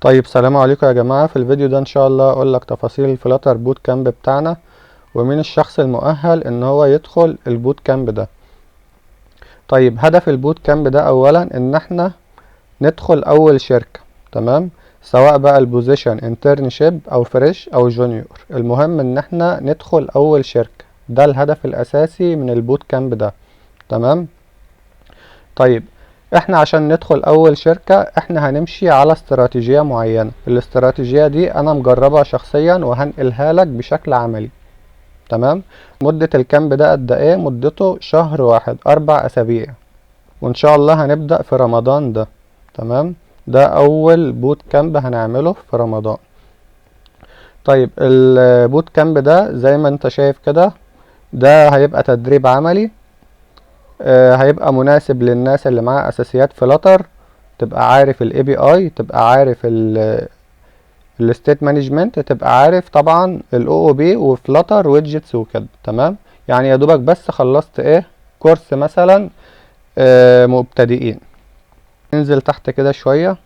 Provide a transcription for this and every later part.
طيب سلام عليكم يا جماعة. في الفيديو ده ان شاء الله اقول لك تفاصيل الفلاتر بوت كامب بتاعنا، ومين الشخص المؤهل ان هو يدخل البوت كامب ده. طيب هدف البوت كامب ده اولا ان احنا ندخل اول شركة، تمام؟ سواء بقى البوزيشن انترنشيب او فريش او جونيور، المهم ان احنا ندخل اول شركة. ده الهدف الاساسي من البوت كامب ده، تمام؟ طيب احنا عشان ندخل اول شركة احنا هنمشي على استراتيجية معينة. الاستراتيجية دي انا مجربها شخصيا وهنقلها لك بشكل عملي، تمام؟ مدة الكامب ده قد ايه؟ مدته شهر واحد، 4 اسابيع، وان شاء الله هنبدأ في رمضان ده، تمام؟ ده اول بوت كامب هنعمله في رمضان. طيب البوت كامب ده زي ما انت شايف كده، ده هيبقى تدريب عملي. هيبقى مناسب للناس اللي معاها اساسيات فلاتر، تبقى عارف الاي بي اي، تبقى عارف الستيت مانجمنت، تبقى عارف طبعا الاو او بي وفلاتر ويدجتس وكده، تمام؟ يعني يا دوبك بس خلصت ايه؟ كورس مثلا مبتدئين. ننزل تحت كده شوية.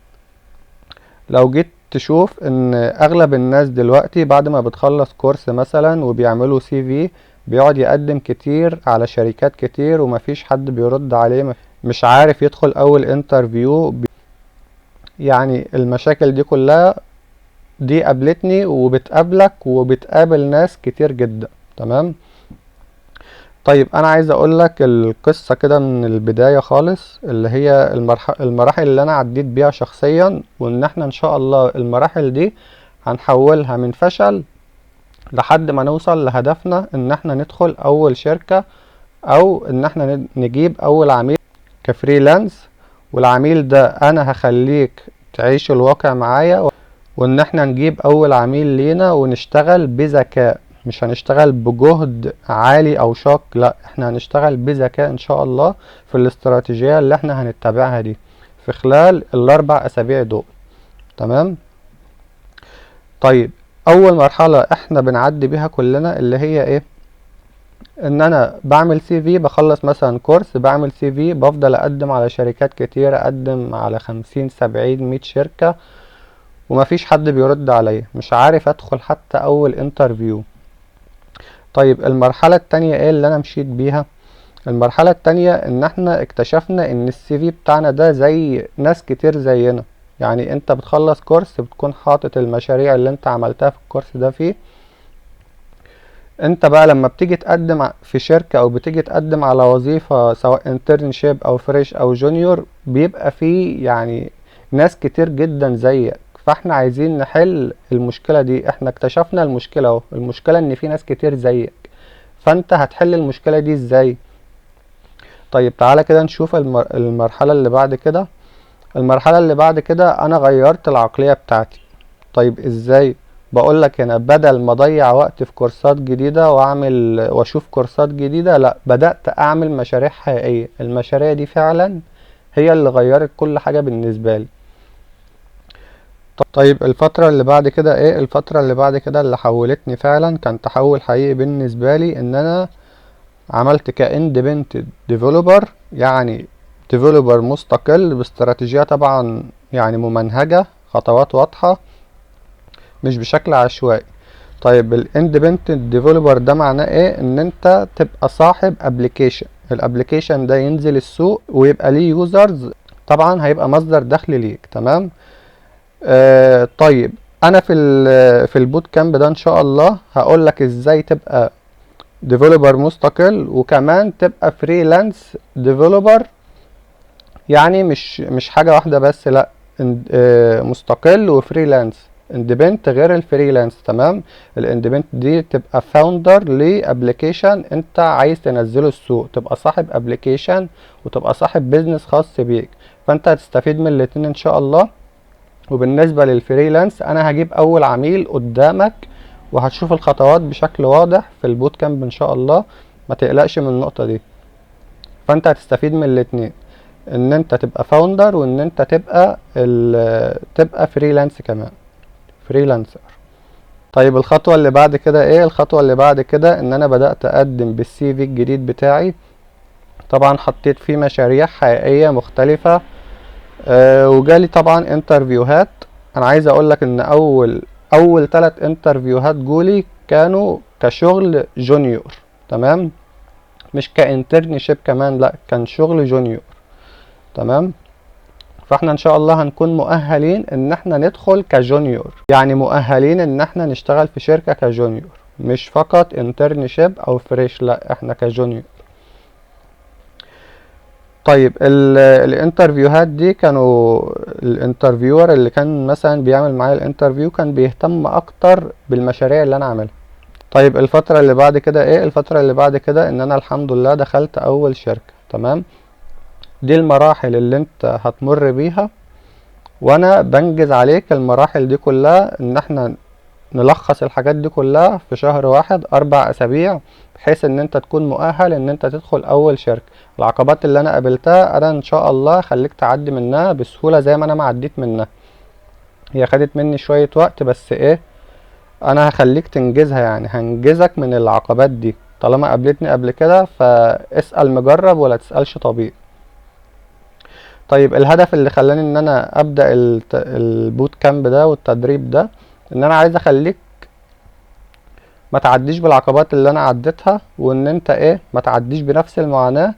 لو جيت تشوف ان اغلب الناس دلوقتي بعد ما بتخلص كورس مثلا وبيعملوا سي في، بيقعد يقدم كتير على شركات كتير ومفيش حد بيرد عليه، مش عارف يدخل اول انترفيو. يعني المشاكل دي كلها دي قابلتني وبتقابلك وبتقابل ناس كتير جدا، تمام؟ طيب انا عايز اقول لك القصة كده من البداية خالص، اللي هي المراحل اللي انا عديت بيها شخصيا، وان احنا ان شاء الله المراحل دي هنحولها من فشل لحد ما نوصل لهدفنا ان احنا ندخل اول شركة، او ان احنا نجيب اول عميل كفريلانس. والعميل ده انا هخليك تعيش الواقع معايا، وان احنا نجيب اول عميل لينا ونشتغل بذكاء. مش هنشتغل بجهد عالي او شاق، لا، احنا هنشتغل بذكاء ان شاء الله في الاستراتيجية اللي احنا هنتبعها دي في خلال ال4 اسابيع دول، تمام؟ طيب اول مرحلة احنا بنعدي بيها كلنا اللي هي ايه؟ ان انا بعمل سي في، بخلص مثلا كورس، بعمل سي في، بفضل اقدم على شركات كتيرة، اقدم على 50 70 100 شركة، ومفيش حد بيرد عليا، مش عارف ادخل حتى اول انترفيو. طيب المرحلة التانية ايه اللي انا مشيت بيها؟ المرحلة التانية ان احنا اكتشفنا ان السي في بتاعنا ده زي ناس كتير زينا. يعني انت بتخلص كورس بتكون حاطط المشاريع اللي انت عملتها في الكورس ده فيه. انت بقى لما بتيجي تقدم في شركة او بتيجي تقدم على وظيفة سواء انترنشيب او فريش او جونيور، بيبقى فيه يعني ناس كتير جدا زيك. فاحنا عايزين نحل المشكلة دي. احنا اكتشفنا المشكلة اهو، المشكلة ان في ناس كتير زيك، فانت هتحل المشكلة دي ازاي؟ طيب تعالى كده نشوف المرحلة اللي بعد كده. المرحلة اللي بعد كده انا غيرت العقلية بتاعتي. طيب ازاي؟ بقولك هنا، بدل ما اضيع وقت في كورسات جديدة واعمل واشوف كورسات جديدة، لا، بدأت اعمل مشاريع حقيقية. المشاريع دي فعلا هي اللي غيرت كل حاجة بالنسبة لي. طيب الفترة اللي بعد كده ايه؟ الفترة اللي بعد كده اللي حولتني فعلا كان تحول حقيقي بالنسبة لي، ان انا عملت كاندبنت ديفلوبر، يعني ديفلوبر مستقل باستراتيجية طبعا، يعني ممنهجة، خطوات واضحة، مش بشكل عشوائي. طيب الاندبندنت ديفلوبر ده معناه ايه؟ ان انت تبقى صاحب ابلكيشن، الابلكيشن ده ينزل السوق ويبقى ليه يوزرز، طبعا هيبقى مصدر دخل ليك، تمام؟ طيب انا في البوت كامب ده ان شاء الله هقول لك ازاي تبقى ديفلوبر مستقل، وكمان تبقى فريلانس ديفلوبر. يعني مش حاجة واحدة بس، لا، مستقل وفريلانس. اندبنت غير الفريلانس، تمام؟ الاندبنت دي تبقى فاوندر لابلكيشن انت عايز تنزله السوق، تبقى صاحب ابلكيشن وتبقى صاحب بيزنس خاص بيك، فانت هتستفيد من الاتنين ان شاء الله. وبالنسبة للفريلانس انا هجيب اول عميل قدامك، وهتشوف الخطوات بشكل واضح في البوت كامب ان شاء الله، ما تقلقش من النقطة دي. فانت هتستفيد من الاتنين، ان انت تبقى فاوندر وان انت تبقى فريلانس كمان، فريلانسر. طيب الخطوة اللي بعد كده ايه؟ الخطوة اللي بعد كده ان انا بدأت اقدم بالسي في الجديد بتاعي. طبعا حطيت فيه مشاريع حقيقية مختلفة، وجالي طبعا انترفيوهات. انا عايز اقولك ان اول 3 انترفيوهات جولي كانوا كشغل جونيور، تمام، مش كانترنشيب كمان، لا كان شغل جونيور، تمام. فاحنا ان شاء الله هنكون مؤهلين ان احنا ندخل كجونيور، يعني مؤهلين ان احنا نشتغل في شركة كجونيور، مش فقط انترنشيب او فريش، لا احنا كجونيور. طيب الانترفيوهات دي كانوا الانترفيور اللي كان مثلا بيعمل معايا الانترفيو كان بيهتم اكتر بالمشاريع اللي انا عاملها. طيب الفترة اللي بعد كده ايه؟ الفترة اللي بعد كده ان انا الحمد لله دخلت اول شركة، تمام. دي المراحل اللي انت هتمر بيها، وانا بنجز عليك المراحل دي كلها ان احنا نلخص الحاجات دي كلها في شهر واحد 4 اسابيع، بحيث ان انت تكون مؤهل ان انت تدخل اول شركة. العقبات اللي انا قابلتها انا ان شاء الله خليك تعدي منها بسهولة زي ما انا ما عديت منها. هي خدت مني شوية وقت، بس ايه، انا هخليك تنجزها، يعني هنجزك من العقبات دي طالما قابلتني قبل كده. فاسأل مجرب ولا تسألش طبيب. طيب الهدف اللي خلاني ان انا ابدأ البوت كامب ده والتدريب ده، ان انا عايز اخليك ما تعديش بالعقبات اللي انا عديتها، وان انت ايه ما تعديش بنفس المعاناة،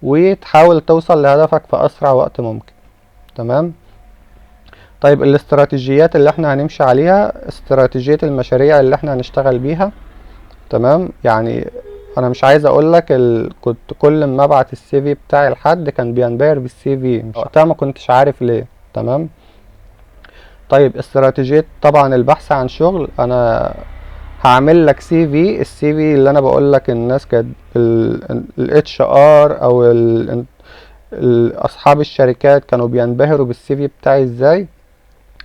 وتحاول توصل لهدفك في اسرع وقت ممكن، تمام. طيب الاستراتيجيات اللي احنا هنمشي عليها، استراتيجية المشاريع اللي احنا هنشتغل بيها، تمام. يعني انا مش عايز اقولك كنت كل ما ابعت السي في بتاعي لحد كان بينبهر بالسي في، مش وقتها ما كنتش عارف ليه، تمام. طيب استراتيجية طبعا البحث عن شغل، انا هعمل لك سي في. السي في اللي انا بقول لك الناس كانت الاتش ار او اصحاب الشركات كانوا بينبهروا بالسي في بتاعي ازاي.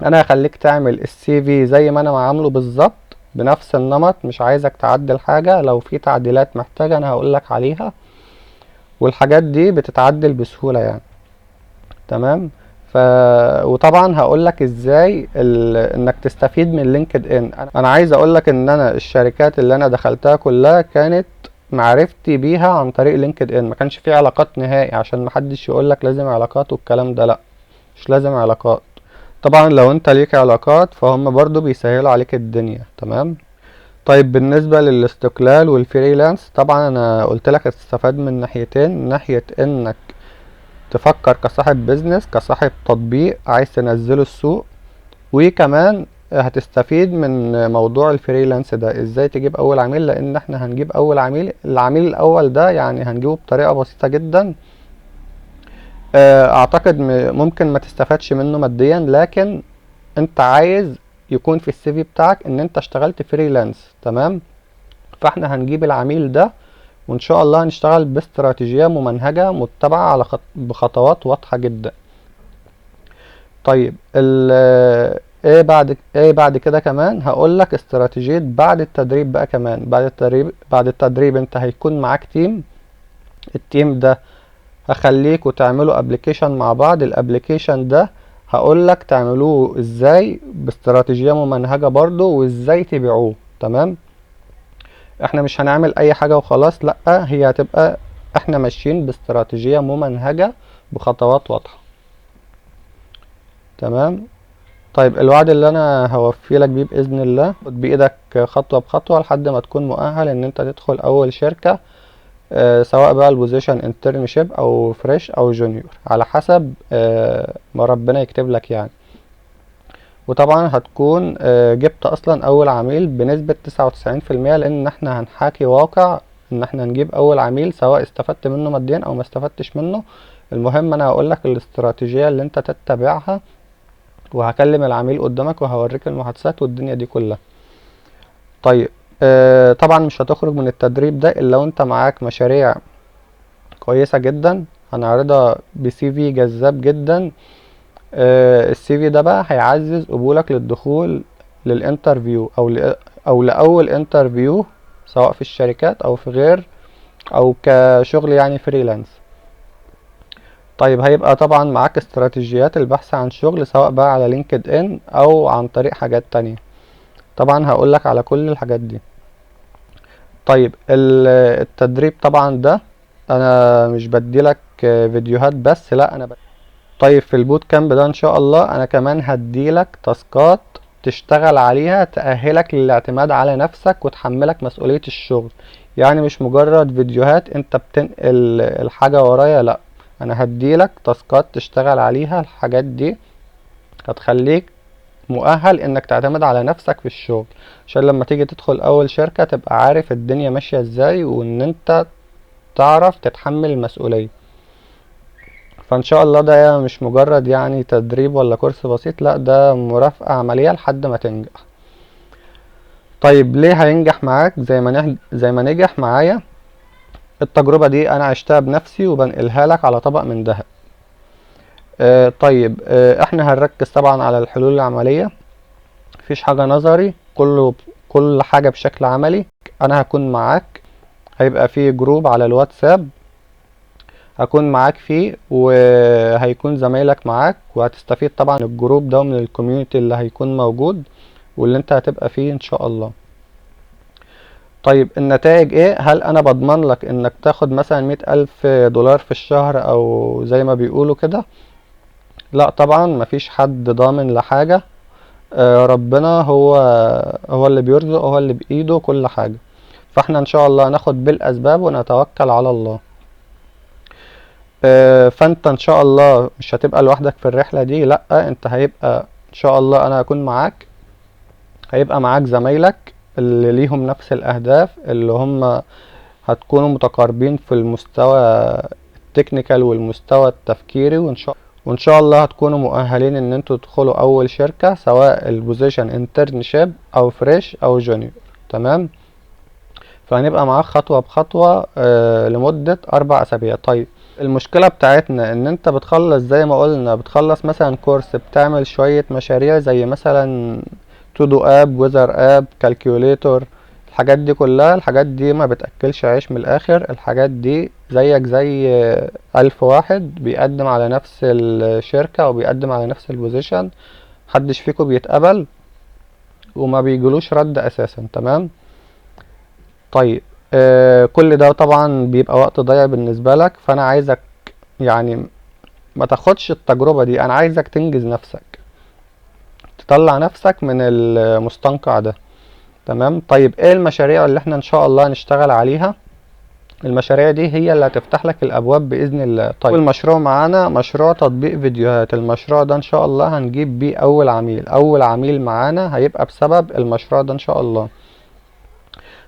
انا هخليك تعمل السي في زي ما انا عامله بالظبط، بنفس النمط، مش عايزك تعدل حاجة. لو في تعديلات محتاجة انا هقول لك عليها، والحاجات دي بتتعدل بسهولة يعني، تمام. ف وطبعا هقول لك ازاي انك تستفيد من لينكد ان. انا عايز اقول لك ان انا الشركات اللي انا دخلتها كلها كانت معرفتي بيها عن طريق لينكد ان، ما كانش في علاقات نهائي، عشان محدش يقول لك لازم علاقات والكلام ده، لا مش لازم علاقات. طبعا لو انت ليك علاقات فهم برضو بيسهلوا عليك الدنيا، تمام. طيب بالنسبة للاستقلال والفريلانس، طبعا انا قلت لك هتستفاد من ناحيتين، ناحية انك تفكر كصاحب بيزنس، كصاحب تطبيق عايز تنزله السوق، وكمان هتستفيد من موضوع الفريلانس ده ازاي تجيب اول عميل. لان احنا هنجيب اول عميل، العميل الاول ده يعني هنجيبه بطريقة بسيطة جدا. اعتقد ممكن ما تستفادش منه ماديا، لكن انت عايز يكون في السي في بتاعك ان انت اشتغلت فريلانس، تمام. فاحنا هنجيب العميل ده، وان شاء الله هنشتغل باستراتيجية ممنهجة متبعة على بخطوات واضحة جدا. طيب ايه بعد كده كمان هقول لك استراتيجية بعد التدريب بقى. كمان بعد التدريب انت هيكون معاك تيم. التيم ده هخليكوا تعملوا ابلكيشن مع بعض. الابلكيشن ده هقول لك تعملوه ازاي باستراتيجية ممنهجة برضو، وازاي تبيعوه، تمام. احنا مش هنعمل اي حاجة وخلاص، لا هي هتبقى احنا ماشيين باستراتيجية ممنهجة بخطوات واضحة، تمام. طيب الوعد اللي انا هوفي لك بيه باذن الله، خد بايدك خطوه بخطوه لحد ما تكون مؤهل ان انت تدخل اول شركه، سواء بقى البوزيشن انترنشيب او فريش او جونيور، على حسب ما ربنا يكتب لك يعني. وطبعا هتكون جبت اصلا اول عميل بنسبه 99%، لان احنا هنحاكي واقع ان احنا نجيب اول عميل، سواء استفدت منه ماديا او ما استفدتش منه. المهم انا هقول لك الاستراتيجيه اللي انت تتبعها، وهكلم العميل قدامك وهوريك المحادثات والدنيا دي كلها. طيب طبعا مش هتخرج من التدريب ده الا وانت معاك مشاريع كويسة جدا، هنعرضها بسي في جذاب جدا. السي في ده بقى هيعزز قبولك للدخول للانترفيو او لاول انترفيو، سواء في الشركات او في غير، او كشغل يعني فريلانس. طيب هيبقى طبعا معاك استراتيجيات البحث عن شغل، سواء بقى على لينكد ان او عن طريق حاجات تانية. طبعا هقولك على كل الحاجات دي. طيب التدريب طبعا ده انا مش بديلك فيديوهات بس، لا انا طيب في البوت كامب ده ان شاء الله انا كمان هديلك تاسكات تشتغل عليها تأهلك للاعتماد على نفسك وتحملك مسؤولية الشغل. يعني مش مجرد فيديوهات انت بتنقل الحاجة ورايا، لا، انا هديلك تاسكات تشتغل عليها. الحاجات دي هتخليك مؤهل انك تعتمد على نفسك في الشغل، عشان لما تيجي تدخل اول شركة تبقى عارف الدنيا ماشية ازاي، وان انت تعرف تتحمل المسؤولية. فان شاء الله ده مش مجرد يعني تدريب ولا كورس بسيط، لا ده مرافقة عملية لحد ما تنجح. طيب ليه هينجح معاك زي ما نجح معايا؟ التجربة دي انا عشتها بنفسي وبنقلها لك على طبق من ذهب. طيب احنا هنركز طبعا على الحلول العملية، مفيش حاجة نظري، كل حاجة بشكل عملي. انا هكون معاك، هيبقى فيه جروب على الواتساب هكون معاك فيه، وهيكون زمايلك معاك، وهتستفيد طبعا من الجروب ده ومن الكوميونتي اللي هيكون موجود واللي انت هتبقى فيه ان شاء الله. طيب النتائج ايه؟ هل انا بضمن لك انك تاخد مثلا $100,000 في الشهر او زي ما بيقولوا كده؟ لا طبعا، مفيش حد ضامن لحاجة. ربنا هو اللي بيرزق، هو اللي بإيده كل حاجة. فاحنا ان شاء الله ناخد بالاسباب ونتوكل على الله. فانت ان شاء الله مش هتبقى لوحدك في الرحلة دي، لا انت هيبقى ان شاء الله انا هكون معاك، هيبقى معاك زمايلك اللي ليهم نفس الاهداف، اللي هم هتكونوا متقاربين في المستوى التكنيكال والمستوى التفكيري، وان شاء الله هتكونوا مؤهلين ان انتوا تدخلوا اول شركة، سواء البوزيشن انترنشيب او فريش او جونيور. تمام، فهنبقى معاك خطوة بخطوة لمدة 4 أسابيع. طيب المشكلة بتاعتنا ان انت بتخلص زي ما قلنا، بتخلص مثلا كورس، بتعمل شوية مشاريع زي مثلا تودو اب، ويزر اب، كالكيوليتور. الحاجات دي كلها، الحاجات دي ما بتأكلش عيش من الاخر. الحاجات دي زيك زي 1000 واحد بيقدم على نفس الشركة او بيقدم على نفس البوزيشن، محدش فيكم بيتقبل وما بيجلوش رد اساسا. تمام. طيب كل ده طبعا بيبقى وقت ضايع بالنسبة لك، فانا عايزك يعني ما تاخدش التجربة دي، انا عايزك تنجز نفسك، تطلع نفسك من المستنقع ده. تمام. طيب ايه المشاريع اللي احنا ان شاء الله هنشتغل عليها؟ المشاريع دي هي اللي هتفتح لك الابواب باذن الله. طيب المشروع معانا مشروع تطبيق فيديوهات. المشروع ده ان شاء الله هنجيب بيه اول عميل معانا هيبقى بسبب المشروع ده ان شاء الله.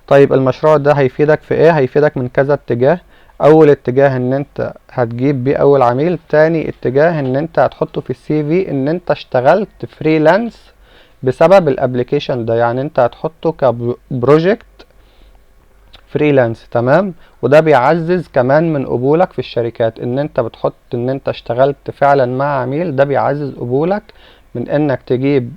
طيب المشروع ده هيفيدك في ايه؟ هيفيدك من كذا اتجاه. اول اتجاه ان انت هتجيب بيه اول عميل. تاني اتجاه ان انت هتحطه في السي في ان انت اشتغلت فريلانس بسبب الابليكيشن ده، يعني انت هتحطه كبروجكت فريلانس. تمام. وده بيعزز كمان من قبولك في الشركات، ان انت بتحط ان انت اشتغلت فعلا مع عميل، ده بيعزز قبولك من انك تجيب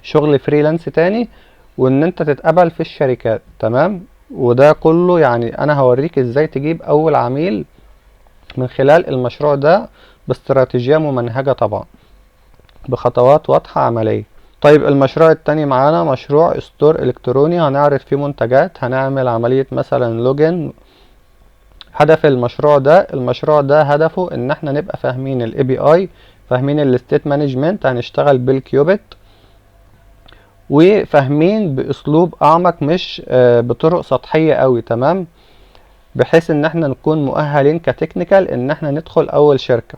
شغل فريلانس تاني وان انت تتقبل في الشركات. تمام. وده كله يعني انا هوريك ازاي تجيب اول عميل من خلال المشروع ده باستراتيجية ممنهجة طبعا، بخطوات واضحة عملية. طيب المشروع التاني معانا مشروع ستور الكتروني، هنعرض فيه منتجات، هنعمل عملية مثلا لوجن. هدف المشروع ده هدفه ان احنا نبقى فاهمين الاي بي اي، فاهمين الستيت مانجمنت، هنشتغل بالكيوبيت، وفاهمين باسلوب اعمق مش بطرق سطحية قوي. تمام. بحيث ان احنا نكون مؤهلين كتكنيكال ان احنا ندخل اول شركة،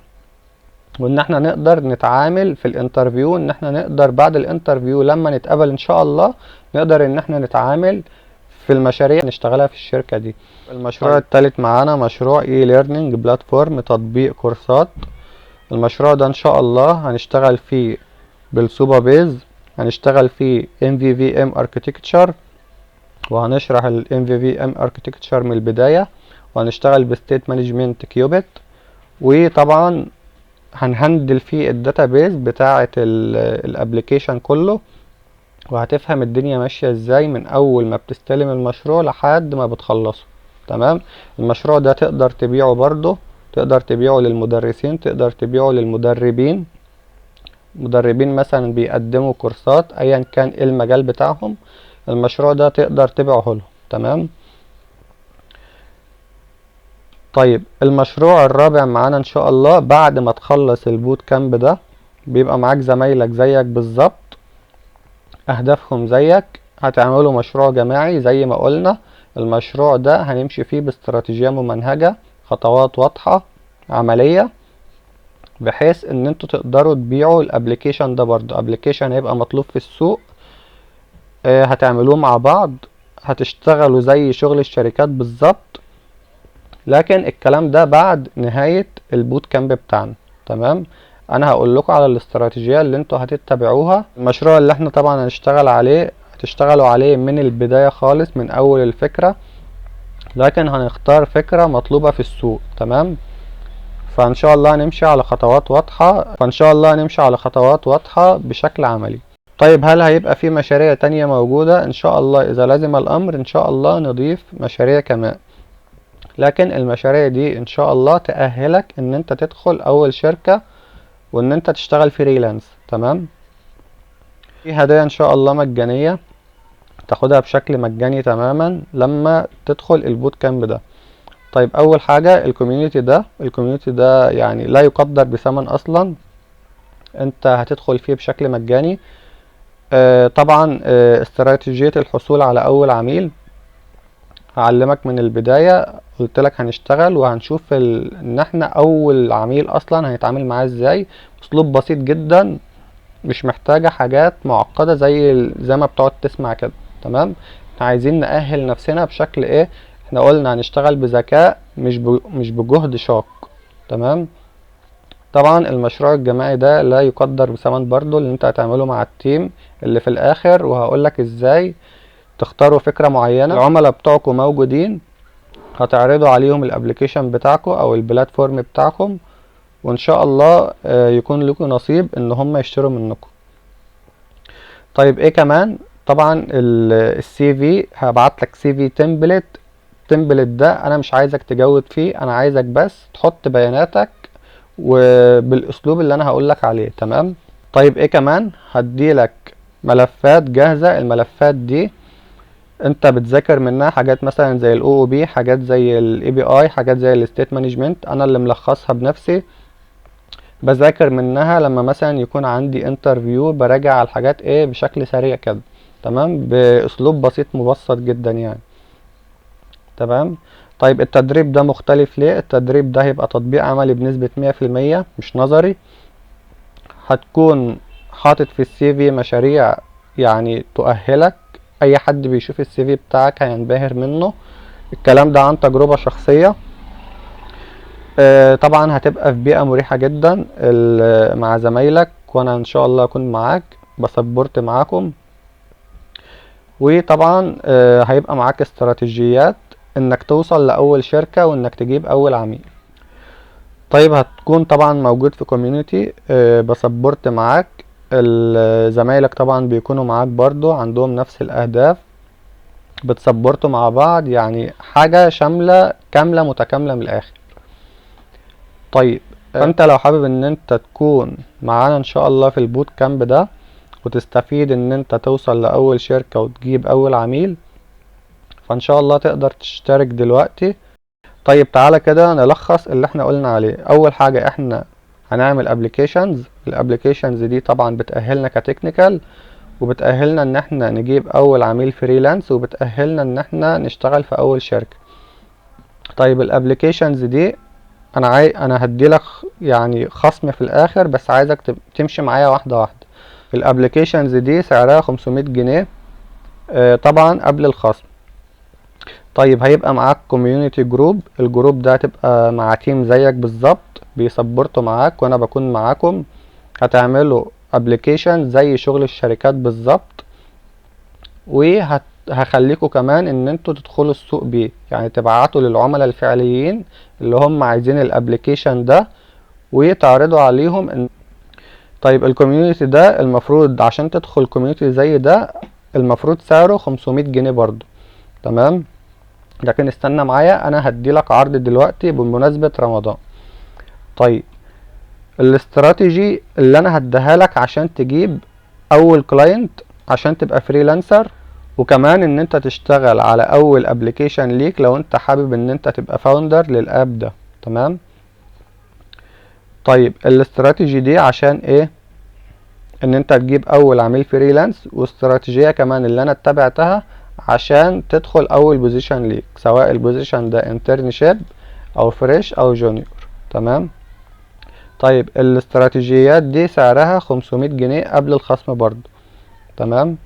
وان احنا نقدر نتعامل في الانترفيو، ان احنا نقدر بعد الانترفيو لما نتقبل ان شاء الله نقدر ان احنا نتعامل في المشاريع نشتغلها في الشركة دي. المشروع الثالث معانا مشروع اي ليرنينج بلاتفورم، تطبيق كورسات. المشروع ده ان شاء الله هنشتغل فيه بالسوبا بيز، هنشتغل فيه MVVM Architecture، وهنشرح ال MVVM Architecture من البداية، وهنشتغل بستيت مانجمنت كيوبيت، وطبعا هنهندل فيه الداتابيز بتاعة الابليكيشن كله، وهتفهم الدنيا ماشية ازاي من اول ما بتستلم المشروع لحد ما بتخلصه. تمام. المشروع ده تقدر تبيعه برضه، تقدر تبيعه للمدرسين، تقدر تبيعه للمدربين، مدربين مثلا بيقدموا كورسات ايا كان ايه المجال بتاعهم، المشروع ده تقدر تبيعه لهم. تمام. طيب المشروع الرابع معانا ان شاء الله بعد ما تخلص البوت كامب ده، بيبقى معاك زمايلك زيك بالظبط، اهدافهم زيك، هتعملوا مشروع جماعي زي ما قلنا. المشروع ده هنمشي فيه باستراتيجية ممنهجة، خطوات واضحة عملية، بحيث ان انتوا تقدروا تبيعوا الابليكيشن ده. برضه ابليكيشن هيبقى مطلوب في السوق، هتعملوه مع بعض، هتشتغلوا زي شغل الشركات بالظبط، لكن الكلام ده بعد نهاية البوت كامب بتاعنا. تمام. انا هقول لكم على الاستراتيجية اللي انتوا هتتبعوها. المشروع اللي احنا طبعا هنشتغل عليه، هتشتغلوا عليه من البداية خالص، من اول الفكرة، لكن هنختار فكرة مطلوبة في السوق. تمام. فان شاء الله هنمشي على خطوات واضحة بشكل عملي. طيب هل هيبقى في مشاريع تانية موجودة؟ ان شاء الله اذا لزم الامر ان شاء الله نضيف مشاريع كمان، لكن المشاريع دي ان شاء الله تأهلك ان انت تدخل اول شركة وان انت تشتغل فريلانس. تمام. في هدايا ان شاء الله مجانية تاخدها بشكل مجاني تماما لما تدخل البوت كامب ده. طيب اول حاجة الكوميونيتي ده يعني لا يقدر بثمن اصلا، انت هتدخل فيه بشكل مجاني. طبعا استراتيجية الحصول على اول عميل هعلمك من البداية. قلت لك هنشتغل وهنشوف ان احنا اول عميل اصلا هنتعامل معاه ازاي. اسلوب بسيط جدا، مش محتاجة حاجات معقدة زي ما بتقعد تسمع كده. تمام. احنا عايزين نأهل نفسنا بشكل ايه؟ احنا قلنا هنشتغل بذكاء، مش بجهد شاق. تمام. طبعا المشروع الجماعي ده لا يقدر بثمن برضو، اللي انت هتعمله مع التيم اللي في الاخر، وهقولك ازاي تختاروا فكرة معينة. العملاء بتوعكم موجودين، هتعرضوا عليهم الابليكيشن بتاعكم او البلاتفورم بتاعكم، وان شاء الله يكون لكم نصيب ان هم يشتروا منكم. طيب ايه كمان؟ طبعا السي في، هبعت لك سي في تمبلت ده انا مش عايزك تجود فيه، انا عايزك بس تحط بياناتك وبالاسلوب اللي انا هقول لك عليه. تمام. طيب ايه كمان؟ هديلك ملفات جاهزة. الملفات دي انت بتذاكر منها حاجات مثلا زي الاو او بي، حاجات زي الاي بي اي، حاجات زي الستيت مانجمنت، انا اللي ملخصها بنفسي، بذاكر منها لما مثلا يكون عندي انترفيو، براجع على الحاجات ايه بشكل سريع كده. تمام. باسلوب بسيط مبسط جدا يعني. تمام. طيب التدريب ده مختلف ليه؟ التدريب ده هيبقى تطبيق عملي بنسبة 100%، مش نظري. هتكون حاطط في السي في مشاريع يعني تؤهلك، اي حد بيشوف السي في بتاعك هينبهر منه. الكلام ده عن تجربة شخصية. طبعا هتبقى في بيئة مريحة جدا مع زمايلك، وانا ان شاء الله اكون معاك بسبورت معاكم. وطبعا هيبقى معاك استراتيجيات انك توصل لاول شركة وانك تجيب اول عميل. طيب هتكون طبعا موجود في كوميونيتي بسبورت معاك. زمايلك طبعا بيكونوا معاك برضو، عندهم نفس الاهداف، بتسبورتوا مع بعض، يعني حاجة شاملة كاملة متكاملة من الاخر. طيب فانت لو حابب ان انت تكون معانا ان شاء الله في البوت كامب ده وتستفيد ان انت توصل لاول شركة وتجيب اول عميل، فان شاء الله تقدر تشترك دلوقتي. طيب تعالى كده نلخص اللي احنا قلنا عليه. اول حاجة احنا هنعمل ابليكيشنز. الابليكيشنز دي طبعا بتأهلنا كتكنيكال، وبتأهلنا ان احنا نجيب اول عميل فريلانس، وبتأهلنا ان احنا نشتغل في اول شركة. طيب الابليكيشنز دي انا هديلك يعني خصم في الاخر، بس عايزك تمشي معايا واحدة واحدة. الابليكيشنز دي سعرها 500 جنيه طبعا قبل الخصم. طيب هيبقى معاك كوميونيتي جروب. الجروب ده هتبقى مع تيم زيك بالظبط بيسبورتوا معاك وانا بكون معاكم. هتعملوا ابليكيشن زي شغل الشركات بالظبط، وهخليكم كمان ان انتوا تدخلوا السوق بيه، يعني تبعتوا للعملاء الفعليين اللي هم عايزين الابليكيشن ده وتعرضوا عليهم طيب الكوميونيتي ده المفروض عشان تدخل كوميونيتي زي ده المفروض سعره 500 جنيه برضو. تمام. لكن استنى معايا، انا هديلك عرض دلوقتي بمناسبة رمضان. طيب الاستراتيجي اللي انا هديها لك عشان تجيب اول كلاينت، عشان تبقى فريلانسر وكمان ان انت تشتغل على اول ابلكيشن ليك لو انت حابب ان انت تبقى فاوندر للاب ده. تمام. طيب الاستراتيجي دي عشان ايه؟ ان انت تجيب اول عميل فريلانس، واستراتيجية كمان اللي انا اتبعتها عشان تدخل اول بوزيشن ليك، سواء البوزيشن ده انترنشيب او فريش او جونيور. تمام. طيب الاستراتيجيات دي سعرها 500 جنيه قبل الخصم برضو. تمام.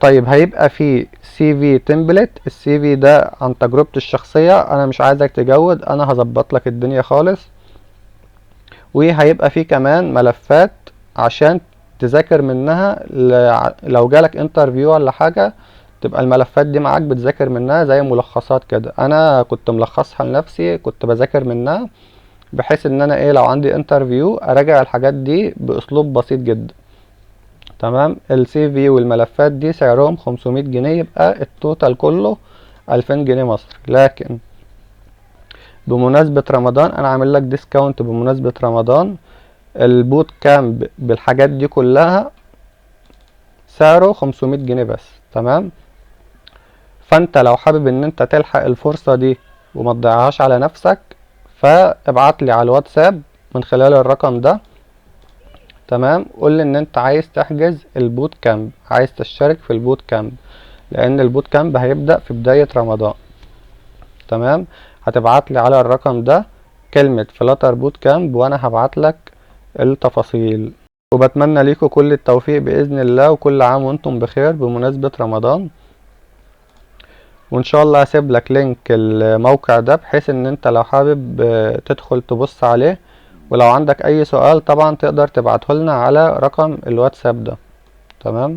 طيب هيبقى في سي في تمبلت. السي في ده عن تجربتي الشخصية، انا مش عايزك تجود، انا هظبط لك الدنيا خالص. وهيبقى في كمان ملفات عشان تذاكر منها لو جالك انترفيو ولا حاجة، تبقى الملفات دي معاك بتذاكر منها زي ملخصات كده. انا كنت ملخصها لنفسي، كنت بذاكر منها بحيث ان انا ايه لو عندي انترفيو اراجع الحاجات دي باسلوب بسيط جدا. تمام. السي في والملفات دي سعرهم 500 جنيه، يبقى التوتال كله 2000 جنيه مصري. لكن بمناسبة رمضان انا عامل لك ديسكاونت بمناسبة رمضان. البوت كامب بالحاجات دي كلها سعره 500 جنيه بس. تمام. فانت لو حابب ان انت تلحق الفرصة دي وما تضيعهاش على نفسك، فابعت لي على الواتساب من خلال الرقم ده. تمام. قول لي ان انت عايز تحجز البوت كامب، عايز تشترك في البوت كامب، لان البوت كامب هيبدأ في بداية رمضان. تمام. هتبعت لي على الرقم ده كلمة فلاتر بوت كامب وانا هبعت لك التفاصيل. وبتمنى ليكم كل التوفيق بإذن الله، وكل عام وانتم بخير بمناسبة رمضان. وان شاء الله هسيب لك لينك الموقع ده بحيث ان انت لو حابب تدخل تبص عليه. ولو عندك اي سؤال طبعا تقدر تبعته لنا على رقم الواتساب ده. تمام.